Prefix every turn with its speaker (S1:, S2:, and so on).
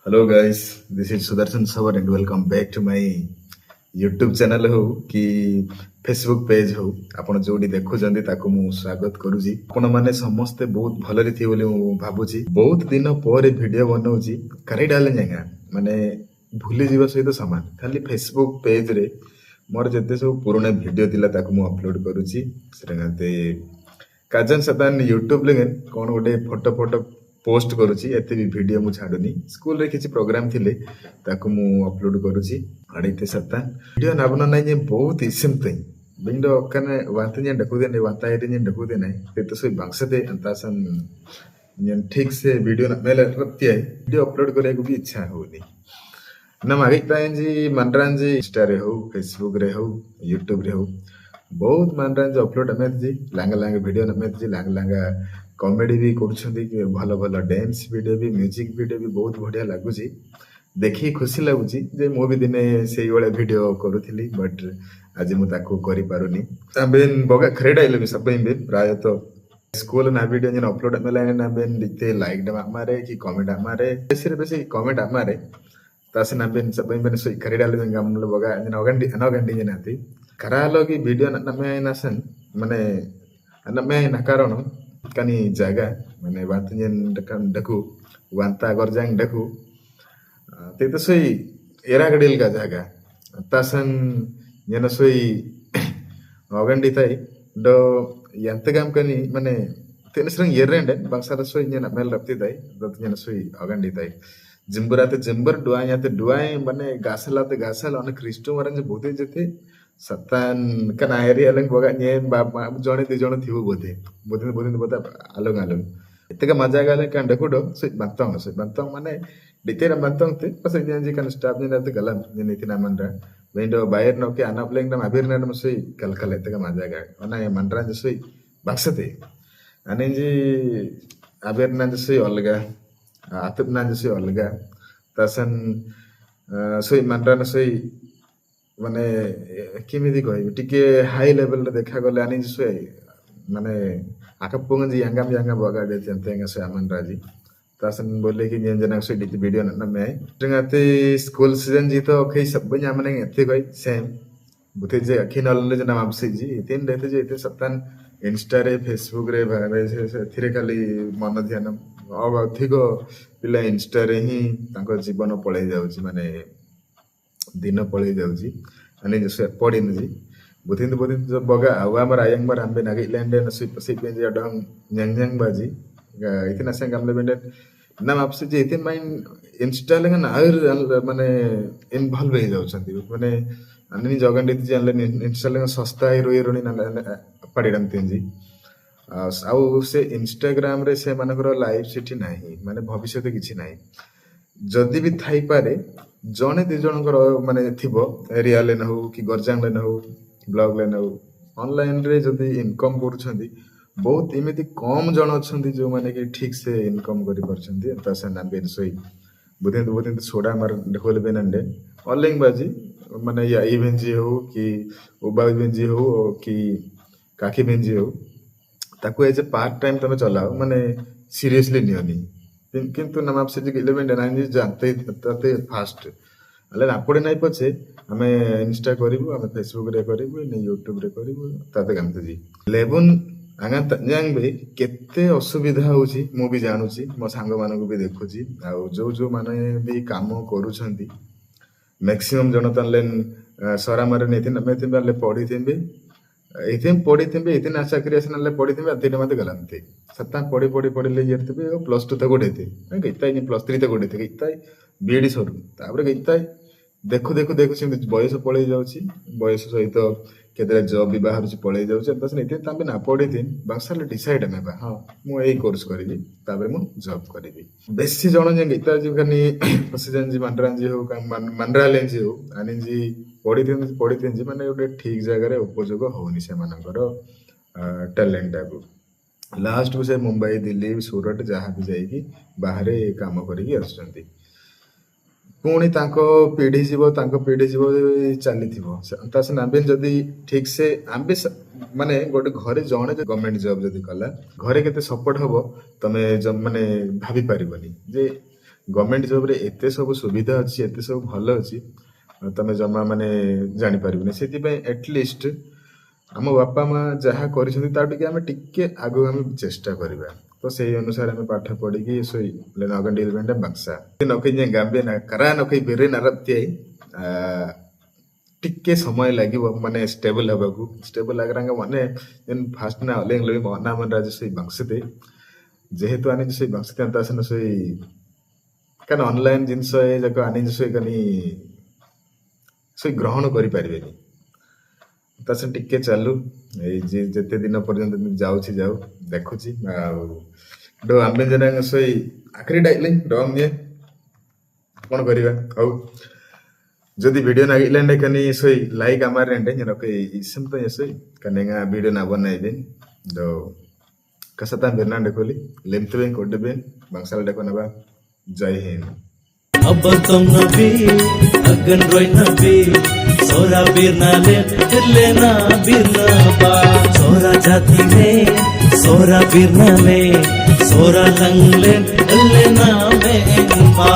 S1: Hello guys, this is Sudarshan Savar and welcome back to my YouTube channel हो कि Facebook page हो आपण जोडी देखुचंदी ताको मु स्वागत करूची। आपण माने समस्ते बहुत भलरे थी बोली मु भाबुची। बहुत दिन पर वीडियो बनाउची करे डाले जागा माने भूली जीवा सहित समान खाली Facebook पेज रे मोर जते सब पुराना वीडियो थिला ताको मु अपलोड करूची। सेरंगाते काजन सदान YouTube ले कोन गोटे फोटो फोटो पोस्ट करूची एते भी वीडियो मु छाडुनी स्कूल रे किछि प्रोग्राम थिले ताको मु अपलोड करूची अडैते सत्ता वीडियो नाबन नै जे बहुत इसिम तई बिंडो कने वांत जे डकु दे नै वांता एते जे डकु दे नै ते तो सोई बंगसते अंतासन जे ठीक से वीडियो न मेले रत्य वीडियो अपलोड करे को भी इच्छा होनी न मागे ताई जी मनरान जी इंस्टा रे हो फेसबुक रे हो यूट्यूब रे हो बहुत मनरान जी अपलोड हमें जी लांगा लांगा वीडियो हमें जी लांगा लांगा कॉमेडी भी करुछंदी कि भलो भलो डांस वीडियो भी म्यूजिक वीडियो भी बहुत बढ़िया लागुची देखि खुशी लागुची जे मो भी दिने सेई वाला वीडियो करूथिली बट आज मु ताको करि पारुनी तबेन बगा खरेड आइले भी सब बे प्राय तो स्कूल ना वीडियो जन अपलोड मेला ना बेन दिते लाइक डमा मारे कि कमेंट मारे बेसी कमेंट मारे तासे ना बेन सब बेन सोई खरेड आइले गमल बगा जन अगंडी जनाती करालो कि वीडियो ना में नासन माने ना में ना कारण कनी जागा माने वातजेन डकु वांता गरजांग डकु ते तो सोई एरा गडिल का जागा तासन जन सोई अगंडी ताई डो यंतगाम कनी माने तेन सरंग येरेंडे बंगसार सोई जन मेल रप्ती ताई दत जन सोई अगंडी ताई जिम्बुराते जिम्बर डुआयाते डुआय माने गासलाते गासल अन क्रिस्टो मरन जे बोते जते सतान कना एरिया लंग बगा ने जणे दि जण थिबो बोते बोते बोते बोता आलोग आलोग इतका मजा गाले kan डकुडो से बंतंग माने डितेरा बंतंग ते पसे जे kan स्टाफ ने नते गलम ने नितिना मनरा वेंडो बायर नो के अनप्लेंग नम अबिर नम सोई कल इतका मजा गा अना मनरा जे सोई बक्सते अने जी अबिर न जे सोई अलगा आतप न जे सोई अलगा तसन सोई मनरा न सोई माने किमिति कहबी टिके हाई लेवल रे देखा गले आनी सोई माने आकपुंग जी यांगा बगा दे तेंगा से अमन राजी तासन बोले कि जना से डिट वीडियो न में जंगाते स्कूल सीजन जी तो खै सब जना माने एते गई सेम बुते जे अखिन नल जना मापसे जी एतेन रहते जे एते सप्तान इंस्टा रे फेसबुक रे से थिरे खाली मन ध्यान अब अधिक पिला इंस्टा रे ही ताको जीवन पळै जाउची माने दिन पळै जाउची अनि जे पडिन जी बुथिन जो बगा आवा मर आयंग मर आंबे नागे लैंड न सुई पसी पे जे डंग न्यांग बाजी इतना से गमले बेंडे ना आपसे जे इतन माइन इंस्टा लेगा ना माने इन्वॉल्व हो जाउछंती माने अन्नी जगंडी जानले इंस्टा लेगा सस्ता हिरोनी ना पडिडम तेंजी आउ से इंस्टाग्राम रे से मानकर लाइव सिटी नाही माने भविष्य किछि नाही जदि भी थाई पारे जने दि जनकर माने थिबो एरिया ले न हो कि गरजांग ले न हो ब्लॉग ले न हो ऑनलाइन रे जदि इनकम करूछंती बहुत इमिति कम जन अछंती जो माने कि ठीक से इनकम करि परछंती तासे ना बेन सोई बुदेन सोडा मार देखोले बेनंडे ऑनलाइन बाजी माने या इवेंजी हो कि उबा इवेंजी हो कि काकी बेंजी हो ताको एज ए पार्ट टाइम तमे चलाओ माने सीरियसली नियनी किंतु नम आपसे जे 11 जानते तते फास्ट अले नापड़े नाही पछे हमें इंस्टा करिवु हमें फेसबुक रे करिवु ने यूट्यूब रे करिवु ताते गमते जी 11 आगा तंजांग बे केते असुविधा होची मु भी जानुची मो सांग मानन को भी देखुची आ जो माने भी काम करूछंती मैक्सिमम जनतन लेन सरा मारे नेति नमे तिबले पढी थिबे इतेम पढी थिबे इतने आशा क्रिएशन ले पढी थिबे अतिने मते गलमते सत्ता पढी ले यरतबे प्लस 2 तक गोडेते गइताय नि प्लस 3 तक गोडेते गइताय बीडी सरू तापर गइताय देखु से बयस पळै जाउची बयस सहित केतरे जॉब भी बाहर से पळै जाउची बस इते ताबे ना पढी थिन बाक्साले डिसाइड नेबा हां मु एई कोर्स करिवि ताबे मु जॉब करिवि बेसी जण जे गइता जी कनी प्रेसिडेंट जी मंडरान जी हो मंडराले जी हो आनी जी पढी थिन जी माने ओटे ठीक जगह रे उपयोग होनी से मानकर टैलेंट आगु लास्ट को से मुंबई दिल्ली सूरत जहाँ भी जाइकी बाहर काम करिकी आसुचंती पुणी पीढ़ी जीव चली तास आंबेन जदि ठीक से आंबे माने गोटे घरे जणे गवर्नमेंट जॉब जदि कला घरे केते सपोर्ट हबो तमे माने भाभी परिबनी जे गवर्नमेंट जॉब रे एते सब सुविधा अच्छी एते सब भल अच्छी तमे जमा माने जानी पारिबने सेति पे एटलिस्ट आम बापा माँ जहाँ करिसेंति ताटु के आमे टिके आगो आमे चेष्टा करिबा तो सेही अनुसार आमे पाठ पढिकी सोई ले नगन डिलमेंट बक्सा नकै जे गाम्बे ना करा नकै बेरे नरत्यै टिके समय লাগিব माने स्टेबल हबाकू स्टेबल लागरांगा माने जेन फास्ट ना लेंग लई मना मन राज सोई बक्सते जेहेतु आने सोई बक्सते तासन सोई कान ऑनलाइन जिंस ए जको आने सोई कनी सोई ग्रहण करि पारिबेनी तासन टिके चालू ए जे जते दिन पर्यंत जाउछि जाऊ देखुछि डो आम्बे जना सोई आखरी डाइलिंग डोंग ने कोन करिबा हौ जदि वीडियो नागिलेंडे कनी सोई लाइक आमार रेंडे नकै इसम तो सोई कनेगा वीडियो ना बनाइबे दो कसता बेरनांडे कोली लेमतबे कोडबे बंगसाल देखो नबा जय हिंद
S2: अब तुम नबी अगन रोय नबी सोरा बीरना लेना बीरना बा सोरा जाति में सोरा बीरना ले सोरा लंग लेना में बा